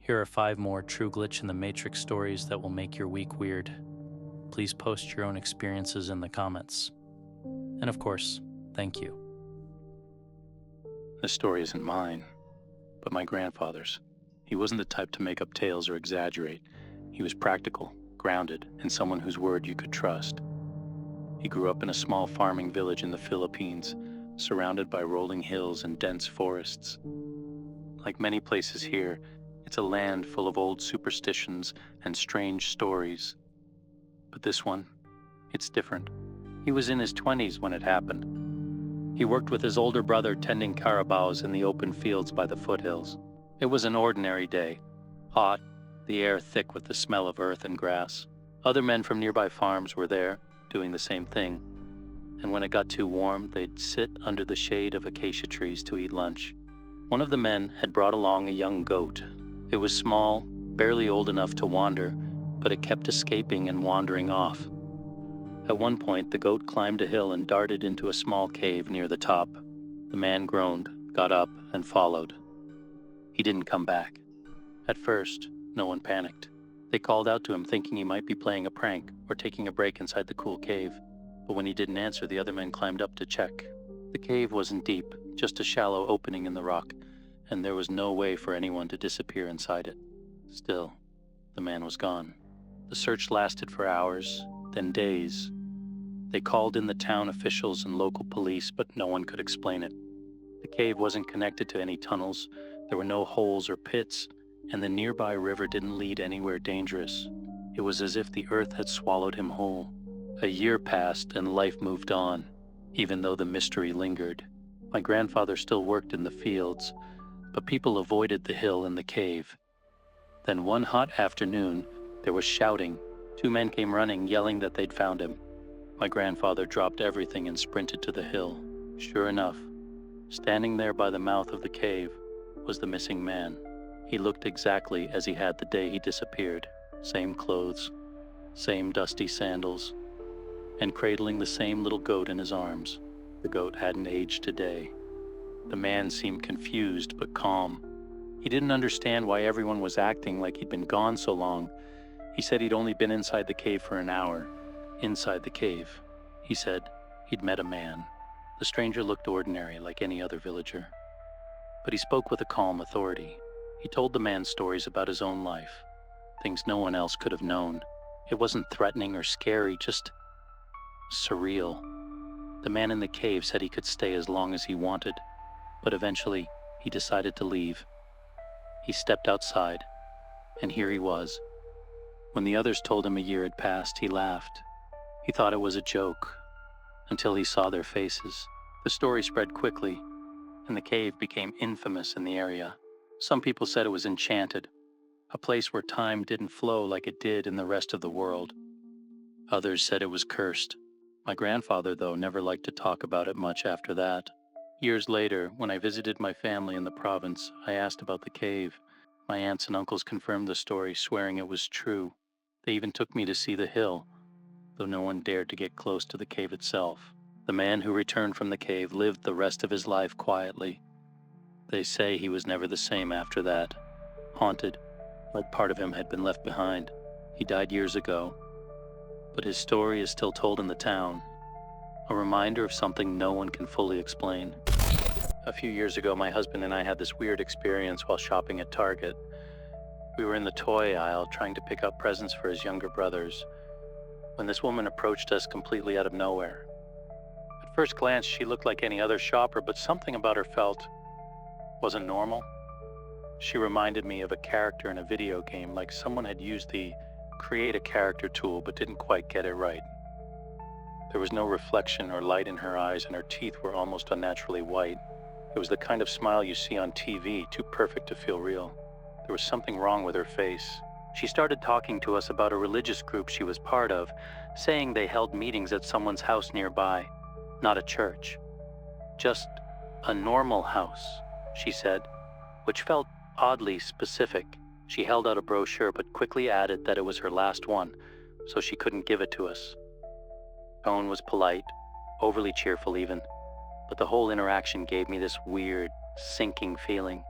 Here are 5 more true glitch in the Matrix stories that will make your week weird. Please post your own experiences in the comments. And of course, thank you. This story isn't mine, but my grandfather's. He wasn't the type to make up tales or exaggerate. He was practical, grounded, and someone whose word you could trust. He grew up in a small farming village in the Philippines, surrounded by rolling hills and dense forests. Like many places here, it's a land full of old superstitions and strange stories. But this one, it's different. He was in his 20s when it happened. He worked with his older brother tending carabaos in the open fields by the foothills. It was an ordinary day, hot, the air thick with the smell of earth and grass. Other men from nearby farms were there, doing the same thing. And when it got too warm, they'd sit under the shade of acacia trees to eat lunch. One of the men had brought along a young goat. It was small, barely old enough to wander, but it kept escaping and wandering off. At one point, the goat climbed a hill and darted into a small cave near the top. The man groaned, got up, and followed. He didn't come back. At first, no one panicked. They called out to him thinking he might be playing a prank or taking a break inside the cool cave. But when he didn't answer, the other men climbed up to check. The cave wasn't deep, just a shallow opening in the rock, and there was no way for anyone to disappear inside it. Still, the man was gone. The search lasted for hours, then days. They called in the town officials and local police, but no one could explain it. The cave wasn't connected to any tunnels, there were no holes or pits, and the nearby river didn't lead anywhere dangerous. It was as if the earth had swallowed him whole. A year passed and life moved on, even though the mystery lingered. My grandfather still worked in the fields, but people avoided the hill and the cave. Then one hot afternoon, there was shouting. 2 men came running, yelling that they'd found him. My grandfather dropped everything and sprinted to the hill. Sure enough, standing there by the mouth of the cave was the missing man. He looked exactly as he had the day he disappeared. Same clothes, same dusty sandals, and cradling the same little goat in his arms. The goat hadn't aged a day. The man seemed confused but calm. He didn't understand why everyone was acting like he'd been gone so long. He said he'd only been inside the cave for an hour. Inside the cave, he said he'd met a man. The stranger looked ordinary, like any other villager. But he spoke with a calm authority. He told the man stories about his own life, things no one else could have known. It wasn't threatening or scary, just surreal. The man in the cave said he could stay as long as he wanted, but eventually he decided to leave. He stepped outside, and here he was. When the others told him a year had passed, he laughed. He thought it was a joke, until he saw their faces. The story spread quickly, and the cave became infamous in the area. Some people said it was enchanted, a place where time didn't flow like it did in the rest of the world. Others said it was cursed. My grandfather, though, never liked to talk about it much after that. Years later, when I visited my family in the province, I asked about the cave. My aunts and uncles confirmed the story, swearing it was true. They even took me to see the hill, though no one dared to get close to the cave itself. The man who returned from the cave lived the rest of his life quietly. They say he was never the same after that, haunted, like part of him had been left behind. He died years ago, but his story is still told in the town, a reminder of something no one can fully explain. A few years ago, my husband and I had this weird experience while shopping at Target. We were in the toy aisle trying to pick up presents for his younger brothers, when this woman approached us completely out of nowhere. At first glance, she looked like any other shopper, but something about her felt wasn't normal. She reminded me of a character in a video game, like someone had used the create a character tool but didn't quite get it right. There was no reflection or light in her eyes, and her teeth were almost unnaturally white. It was the kind of smile you see on TV, too perfect to feel real. There was something wrong with her face. She started talking to us about a religious group she was part of, saying they held meetings at someone's house nearby, not a church. Just a normal house, she said, which felt oddly specific. She held out a brochure but quickly added that it was her last one, so she couldn't give it to us. Tone was polite, overly cheerful even, but the whole interaction gave me this weird, sinking feeling.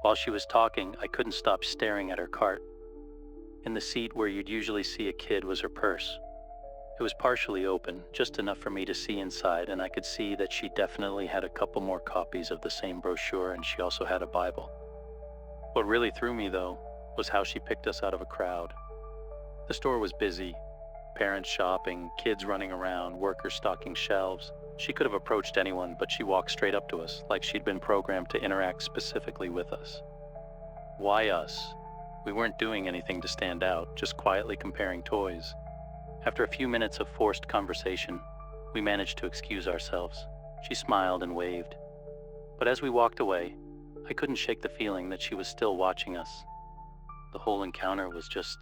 While she was talking, I couldn't stop staring at her cart. In the seat where you'd usually see a kid was her purse. It was partially open, just enough for me to see inside, and I could see that she definitely had a couple more copies of the same brochure, and she also had a Bible. What really threw me, though, was how she picked us out of a crowd. The store was busy, parents shopping, kids running around, workers stocking shelves. She could have approached anyone, but she walked straight up to us, like she'd been programmed to interact specifically with us. Why us? We weren't doing anything to stand out, just quietly comparing toys. After a few minutes of forced conversation, we managed to excuse ourselves. She smiled and waved. But as we walked away, I couldn't shake the feeling that she was still watching us. The whole encounter was just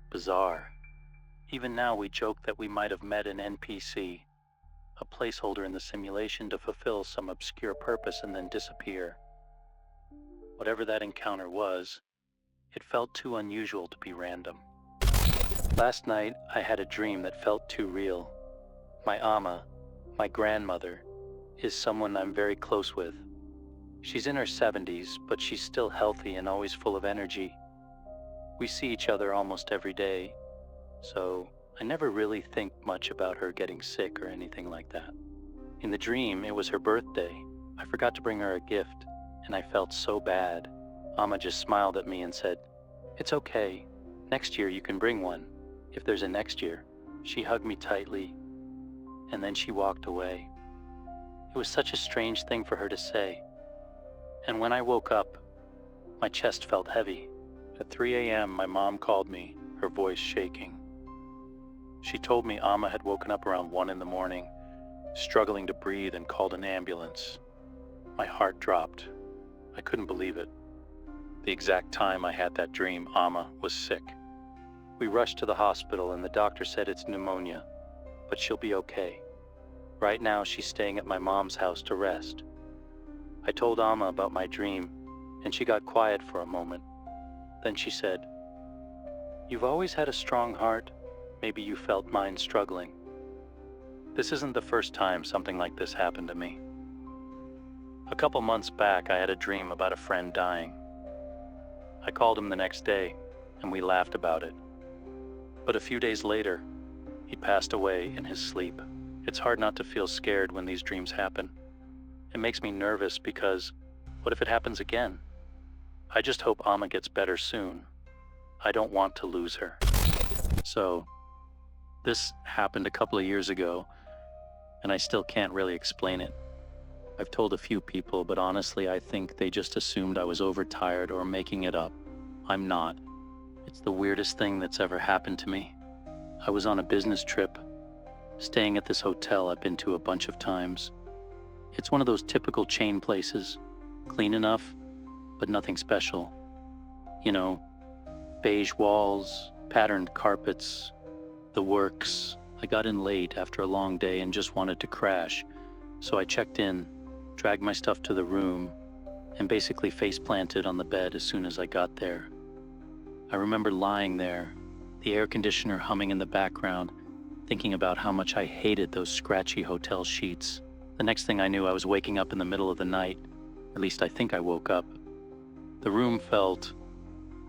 bizarre. Even now, we joke that we might have met an NPC, a placeholder in the simulation to fulfill some obscure purpose and then disappear. Whatever that encounter was, it felt too unusual to be random. Last night, I had a dream that felt too real. My Amma, my grandmother, is someone I'm very close with. She's in her 70s, but she's still healthy and always full of energy. We see each other almost every day, so I never really think much about her getting sick or anything like that. In the dream, it was her birthday. I forgot to bring her a gift, and I felt so bad. Amma just smiled at me and said, "It's okay. Next year you can bring one, if there's a next year." She hugged me tightly, and then she walked away. It was such a strange thing for her to say. And when I woke up, my chest felt heavy. At 3 a.m., my mom called me, her voice shaking. She told me Amma had woken up around 1 in the morning, struggling to breathe, and called an ambulance. My heart dropped. I couldn't believe it. The exact time I had that dream, Amma was sick. We rushed to the hospital and the doctor said it's pneumonia, but she'll be okay. Right now she's staying at my mom's house to rest. I told Amma about my dream, and she got quiet for a moment. Then she said, "You've always had a strong heart. Maybe you felt mine struggling." This isn't the first time something like this happened to me. A couple months back, I had a dream about a friend dying. I called him the next day, and we laughed about it. But a few days later, he passed away in his sleep. It's hard not to feel scared when these dreams happen. It makes me nervous because, what if it happens again? I just hope Amma gets better soon. I don't want to lose her. So, this happened a couple of years ago, and I still can't really explain it. I've told a few people, but honestly, I think they just assumed I was overtired or making it up. I'm not. It's the weirdest thing that's ever happened to me. I was on a business trip, staying at this hotel I've been to a bunch of times. It's one of those typical chain places, clean enough, but nothing special. You know, beige walls, patterned carpets, the works. I got in late after a long day and just wanted to crash, so I checked in, dragged my stuff to the room, and basically face-planted on the bed as soon as I got there. I remember lying there, the air conditioner humming in the background, thinking about how much I hated those scratchy hotel sheets. The next thing I knew, I was waking up in the middle of the night. At least I think I woke up. The room felt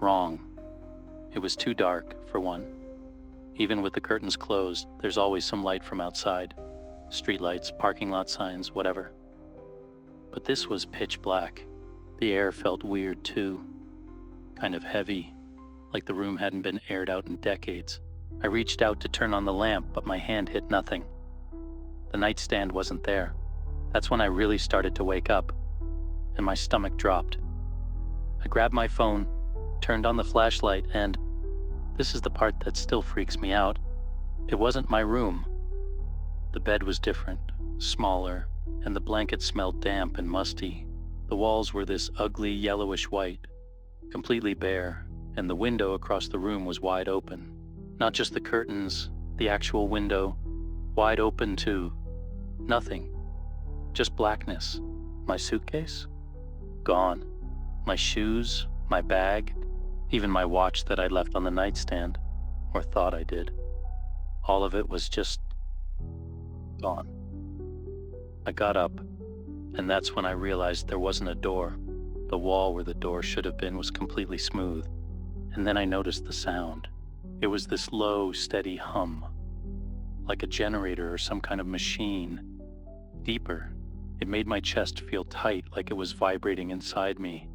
wrong. It was too dark, for one. Even with the curtains closed, there's always some light from outside. Streetlights, parking lot signs, whatever. But this was pitch black. The air felt weird too. Kind of heavy, like the room hadn't been aired out in decades. I reached out to turn on the lamp, but my hand hit nothing. The nightstand wasn't there. That's when I really started to wake up, and my stomach dropped. I grabbed my phone, turned on the flashlight, and this is the part that still freaks me out. It wasn't my room. The bed was different, smaller, and the blanket smelled damp and musty. The walls were this ugly yellowish white, completely bare, and the window across the room was wide open. Not just the curtains, the actual window, wide open to nothing. Just blackness. My suitcase? Gone. My shoes, my bag, even my watch that I left on the nightstand, or thought I did. All of it was just gone. I got up, and that's when I realized there wasn't a door. The wall where the door should have been was completely smooth. And then I noticed the sound. It was this low, steady hum, like a generator or some kind of machine. Deeper. It made my chest feel tight, like it was vibrating inside me.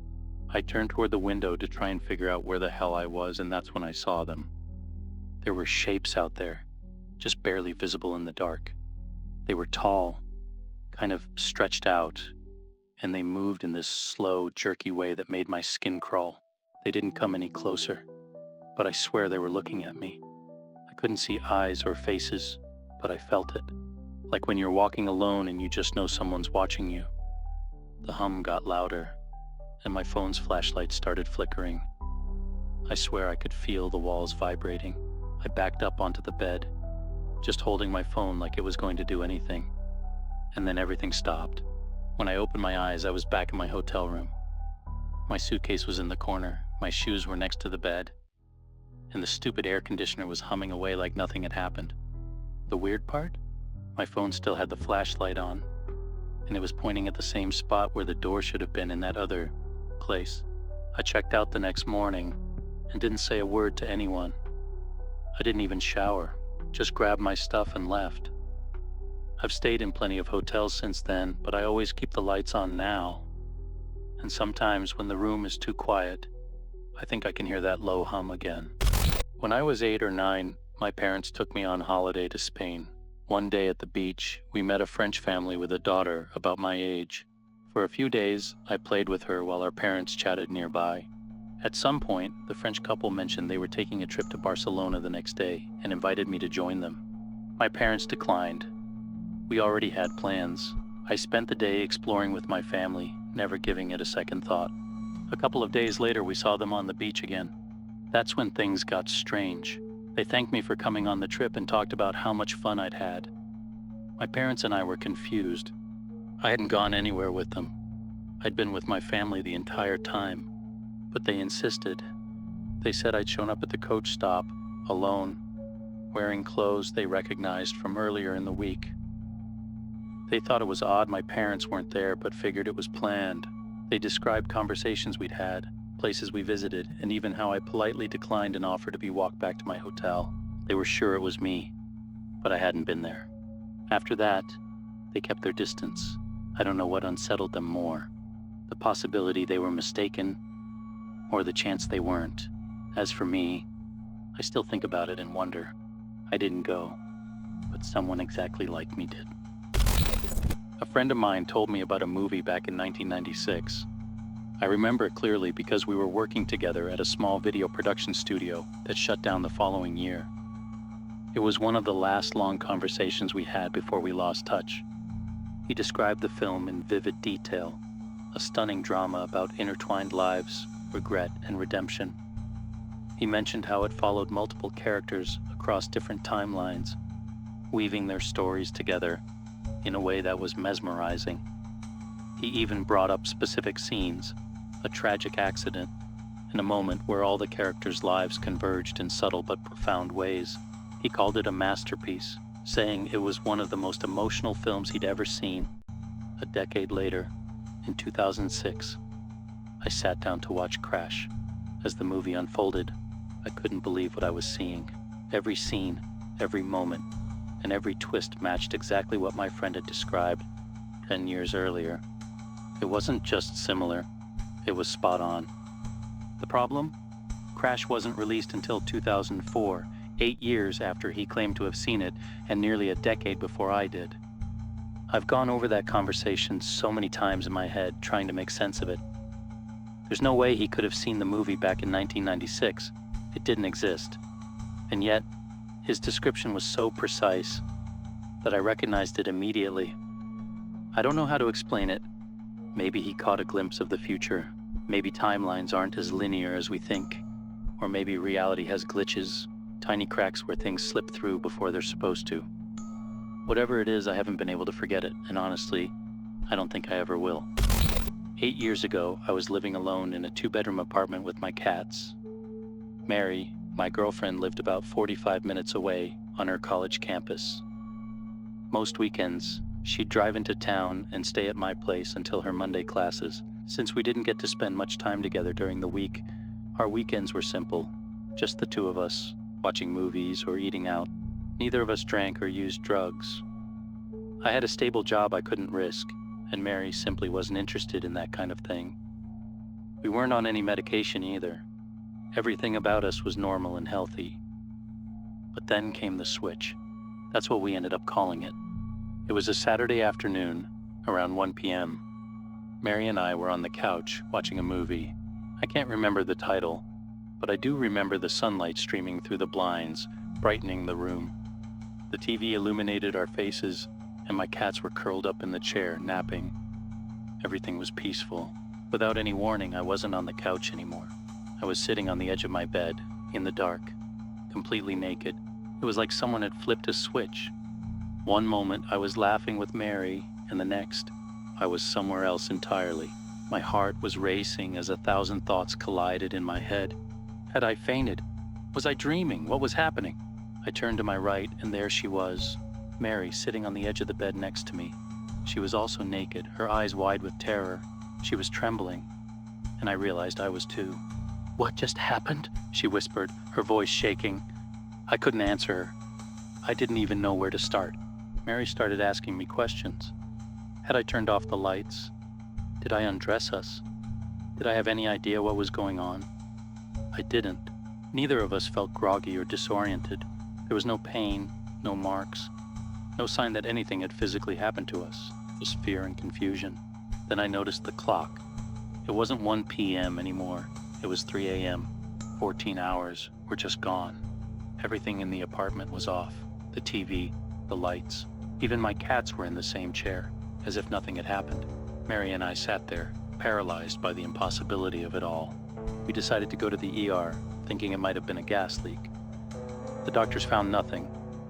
I turned toward the window to try and figure out where the hell I was, and that's when I saw them. There were shapes out there, just barely visible in the dark. They were tall, kind of stretched out, and they moved in this slow, jerky way that made my skin crawl. They didn't come any closer, but I swear they were looking at me. I couldn't see eyes or faces, but I felt it. Like when you're walking alone and you just know someone's watching you. The hum got louder, and my phone's flashlight started flickering. I swear I could feel the walls vibrating. I backed up onto the bed, just holding my phone like it was going to do anything. And then everything stopped. When I opened my eyes, I was back in my hotel room. My suitcase was in the corner, my shoes were next to the bed, and the stupid air conditioner was humming away like nothing had happened. The weird part? My phone still had the flashlight on, and it was pointing at the same spot where the door should have been in that other place. I checked out the next morning and didn't say a word to anyone. I didn't even shower, just grabbed my stuff and left. I've stayed in plenty of hotels since then, but I always keep the lights on now. And sometimes when the room is too quiet, I think I can hear that low hum again. When I was 8 or 9, my parents took me on holiday to Spain. One day at the beach, we met a French family with a daughter about my age. For a few days, I played with her while our parents chatted nearby. At some point, the French couple mentioned they were taking a trip to Barcelona the next day and invited me to join them. My parents declined. We already had plans. I spent the day exploring with my family, never giving it a second thought. A couple of days later, we saw them on the beach again. That's when things got strange. They thanked me for coming on the trip and talked about how much fun I'd had. My parents and I were confused. I hadn't gone anywhere with them. I'd been with my family the entire time, but they insisted. They said I'd shown up at the coach stop, alone, wearing clothes they recognized from earlier in the week. They thought it was odd my parents weren't there, but figured it was planned. They described conversations we'd had, places we visited, and even how I politely declined an offer to be walked back to my hotel. They were sure it was me, but I hadn't been there. After that, they kept their distance. I don't know what unsettled them more. The possibility they were mistaken, or the chance they weren't. As for me, I still think about it and wonder. I didn't go, but someone exactly like me did. A friend of mine told me about a movie back in 1996. I remember it clearly because we were working together at a small video production studio that shut down the following year. It was one of the last long conversations we had before we lost touch. He described the film in vivid detail, a stunning drama about intertwined lives, regret, and redemption. He mentioned how it followed multiple characters across different timelines, weaving their stories together in a way that was mesmerizing. He even brought up specific scenes, a tragic accident, and a moment where all the characters' lives converged in subtle but profound ways. He called it a masterpiece, saying it was one of the most emotional films he'd ever seen. A decade later, in 2006, I sat down to watch Crash. As the movie unfolded, I couldn't believe what I was seeing. Every scene, every moment, and every twist matched exactly what my friend had described 10 years earlier. It wasn't just similar, it was spot on. The problem? Crash wasn't released until 2004, 8 years after he claimed to have seen it, and nearly a decade before I did. I've gone over that conversation so many times in my head, trying to make sense of it. There's no way he could have seen the movie back in 1996. It didn't exist. And yet, his description was so precise that I recognized it immediately. I don't know how to explain it. Maybe he caught a glimpse of the future. Maybe timelines aren't as linear as we think. Or maybe reality has glitches, tiny cracks where things slip through before they're supposed to. Whatever it is, I haven't been able to forget it, and honestly, I don't think I ever will. 8 years ago, I was living alone in a 2-bedroom apartment with my cats. Mary, my girlfriend, lived about 45 minutes away on her college campus. Most weekends, she'd drive into town and stay at my place until her Monday classes. Since we didn't get to spend much time together during the week, our weekends were simple, just the two of us, watching movies or eating out. Neither of us drank or used drugs. I had a stable job I couldn't risk, and Mary simply wasn't interested in that kind of thing. We weren't on any medication either. Everything about us was normal and healthy. But then came the switch. That's what we ended up calling it. It was a Saturday afternoon, around 1 p.m. Mary and I were on the couch watching a movie. I can't remember the title, but I do remember the sunlight streaming through the blinds, brightening the room. The TV illuminated our faces, and my cats were curled up in the chair, napping. Everything was peaceful. Without any warning, I wasn't on the couch anymore. I was sitting on the edge of my bed, in the dark, completely naked. It was like someone had flipped a switch. One moment I was laughing with Mary, and the next, I was somewhere else entirely. My heart was racing as 1,000 thoughts collided in my head. Had I fainted? Was I dreaming? What was happening? I turned to my right, and there she was, Mary, sitting on the edge of the bed next to me. She was also naked, her eyes wide with terror. She was trembling, and I realized I was too. "What just happened?" she whispered, her voice shaking. I couldn't answer her. I didn't even know where to start. Mary started asking me questions. Had I turned off the lights? Did I undress us? Did I have any idea what was going on? I didn't. Neither of us felt groggy or disoriented. There was no pain, no marks, no sign that anything had physically happened to us, just fear and confusion. Then I noticed the clock. It wasn't 1 p.m. anymore. It was 3 a.m. 14 hours were just gone. Everything in the apartment was off. The TV, the lights, even my cats were in the same chair, as if nothing had happened. Mary and I sat there, paralyzed by the impossibility of it all. We decided to go to the ER, thinking it might have been a gas leak. The doctors found nothing.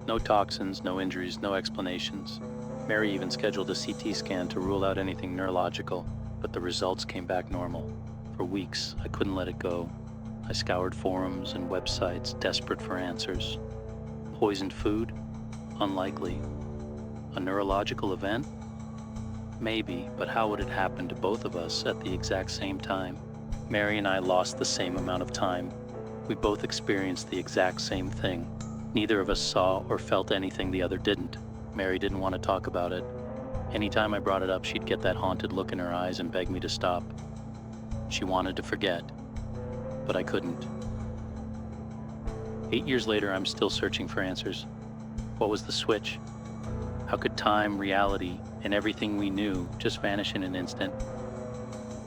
No toxins, no injuries, no explanations. Mary even scheduled a CT scan to rule out anything neurological, but the results came back normal. For weeks, I couldn't let it go. I scoured forums and websites, desperate for answers. Poisoned food? Unlikely. A neurological event? Maybe, but how would it happen to both of us at the exact same time? Mary and I lost the same amount of time. We both experienced the exact same thing. Neither of us saw or felt anything the other didn't. Mary didn't want to talk about it. Anytime I brought it up, she'd get that haunted look in her eyes and beg me to stop. She wanted to forget, but I couldn't. 8 years later, I'm still searching for answers. What was the switch? How could time, reality, and everything we knew just vanish in an instant?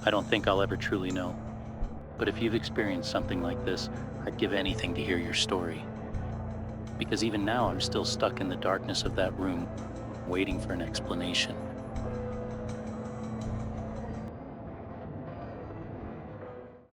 I don't think I'll ever truly know. But if you've experienced something like this, I'd give anything to hear your story. Because even now, I'm still stuck in the darkness of that room, waiting for an explanation.